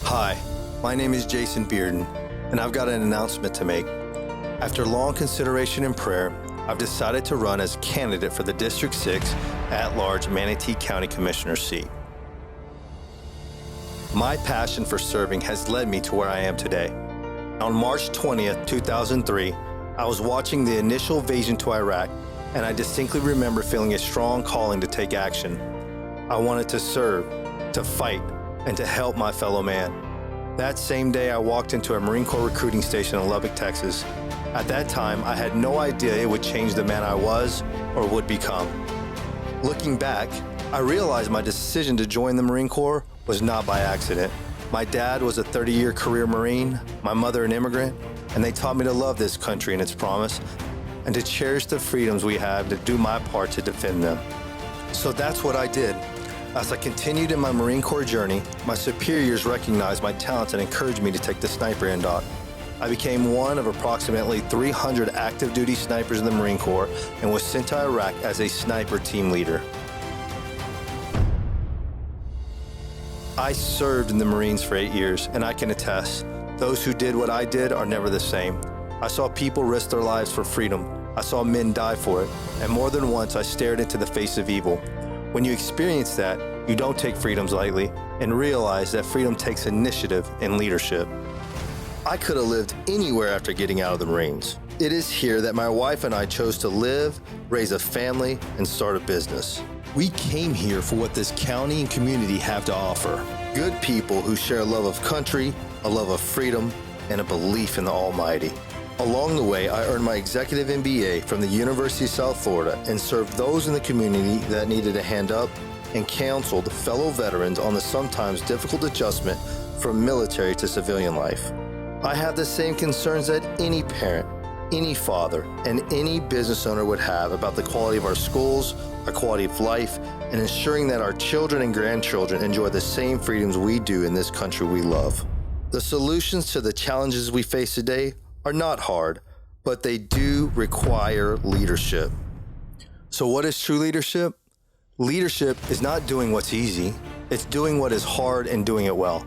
Hi, my name is Jason Bearden, and I've got an announcement to make. After long consideration and prayer, I've decided to run as candidate for the District 6 at-large Manatee County Commissioner seat. My passion for serving has led me to where I am today. On March 20th, 2003, I was watching the initial invasion to Iraq, and I distinctly remember feeling a strong calling to take action. I wanted to serve, to fight, and to help my fellow man. That same day, I walked into a Marine Corps recruiting station in Lubbock, Texas. At that time, I had no idea it would change the man I was or would become. Looking back, I realized my decision to join the Marine Corps was not by accident. My dad was a 30-year career Marine, my mother an immigrant, and they taught me to love this country and its promise, and to cherish the freedoms we have to do my part to defend them. So that's what I did. As I continued in my Marine Corps journey, my superiors recognized my talents and encouraged me to take the sniper indoc. I became one of approximately 300 active duty snipers in the Marine Corps and was sent to Iraq as a sniper team leader. I served in the Marines for 8 years, and I can attest, those who did what I did are never the same. I saw people risk their lives for freedom. I saw men die for it, and more than once I stared into the face of evil. When you experience that, you don't take freedoms lightly and realize that freedom takes initiative and leadership. I could have lived anywhere after getting out of the Marines. It is here that my wife and I chose to live, raise a family, and start a business. We came here for what this county and community have to offer. Good people who share a love of country, a love of freedom, and a belief in the Almighty. Along the way, I earned my executive MBA from the University of South Florida and served those in the community that needed a hand up and counseled fellow veterans on the sometimes difficult adjustment from military to civilian life. I have the same concerns that any parent, any father, and any business owner would have about the quality of our schools, our quality of life, and ensuring that our children and grandchildren enjoy the same freedoms we do in this country we love. The solutions to the challenges we face today are not hard, but they do require leadership. So what is true leadership? Leadership is not doing what's easy, it's doing what is hard and doing it well.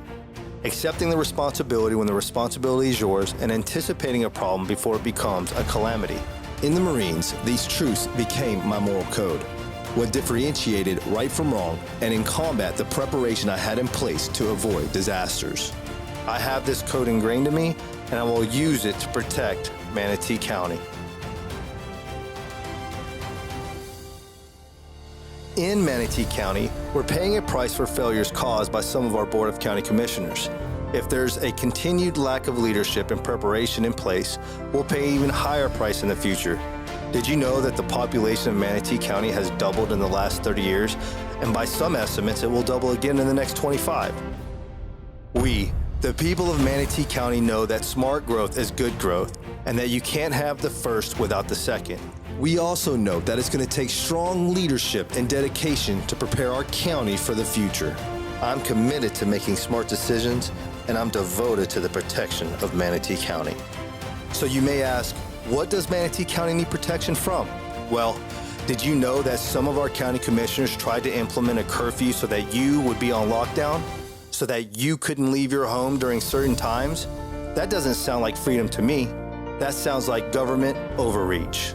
Accepting the responsibility when the responsibility is yours and anticipating a problem before it becomes a calamity. In the Marines, these truths became my moral code, what differentiated right from wrong, and in combat, the preparation I had in place to avoid disasters. I have this code ingrained in me, and I will use it to protect Manatee County. In Manatee County, we're paying a price for failures caused by some of our Board of County Commissioners. If there's a continued lack of leadership and preparation in place, we'll pay an even higher price in the future. Did you know that the population of Manatee County has doubled in the last 30 years? And by some estimates, it will double again in the next 25. We, the people of Manatee County, know that smart growth is good growth and that you can't have the first without the second. We also know that it's going to take strong leadership and dedication to prepare our county for the future. I'm committed to making smart decisions, and I'm devoted to the protection of Manatee County. So you may ask, what does Manatee County need protection from? Well, did you know that some of our county commissioners tried to implement a curfew so that you would be on lockdown? So that you couldn't leave your home during certain times? That doesn't sound like freedom to me. That sounds like government overreach.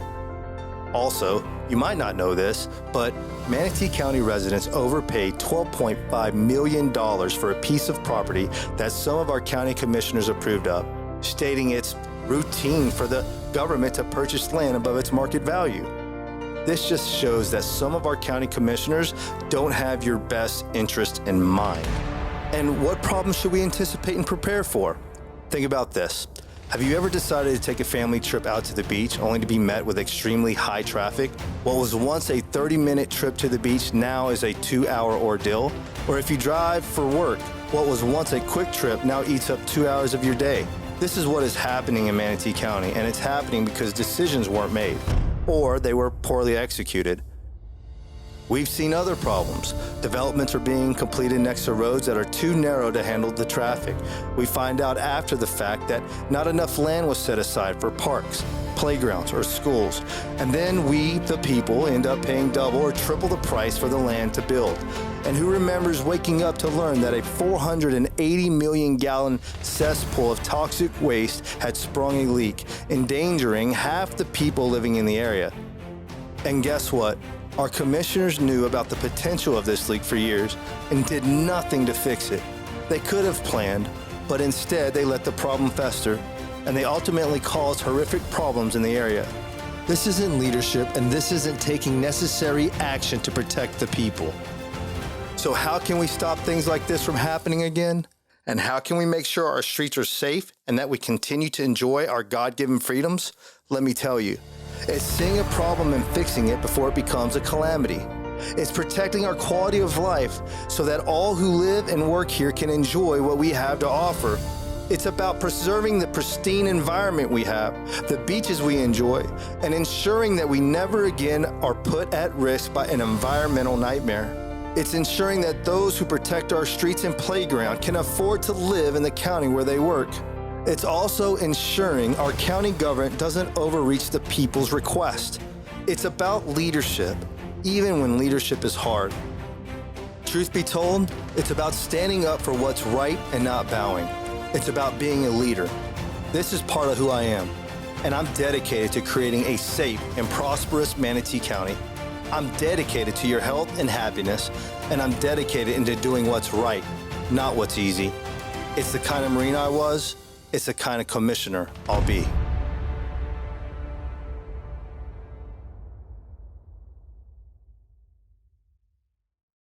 Also, you might not know this, but Manatee County residents overpaid $12.5 million for a piece of property that some of our county commissioners approved of, stating it's routine for the government to purchase land above its market value. This just shows that some of our county commissioners don't have your best interest in mind. And what problems should we anticipate and prepare for? Think about this. Have you ever decided to take a family trip out to the beach only to be met with extremely high traffic? What was once a 30-minute trip to the beach now is a 2-hour ordeal? Or if you drive for work, what was once a quick trip now eats up 2 hours of your day? This is what is happening in Manatee County, and it's happening because decisions weren't made, or they were poorly executed. We've seen other problems. Developments are being completed next to roads that are too narrow to handle the traffic. We find out after the fact that not enough land was set aside for parks, playgrounds, or schools. And then we, the people, end up paying double or triple the price for the land to build. And who remembers waking up to learn that a 480 million gallon cesspool of toxic waste had sprung a leak, endangering half the people living in the area? And guess what? Our commissioners knew about the potential of this leak for years and did nothing to fix it. They could have planned, but instead they let the problem fester, and they ultimately caused horrific problems in the area. This isn't leadership, and this isn't taking necessary action to protect the people. So how can we stop things like this from happening again? And how can we make sure our streets are safe and that we continue to enjoy our God-given freedoms? Let me tell you, it's seeing a problem and fixing it before it becomes a calamity. It's protecting our quality of life so that all who live and work here can enjoy what we have to offer. It's about preserving the pristine environment we have, the beaches we enjoy, and ensuring that we never again are put at risk by an environmental nightmare. It's ensuring that those who protect our streets and playground can afford to live in the county where they work. It's also ensuring our county government doesn't overreach the people's request. It's about leadership, even when leadership is hard. Truth be told, it's about standing up for what's right and not bowing. It's about being a leader. This is part of who I am, and I'm dedicated to creating a safe and prosperous Manatee County. I'm dedicated to your health and happiness, and I'm dedicated into doing what's right, not what's easy. It's the kind of Marine I was. It's the kind of commissioner I'll be.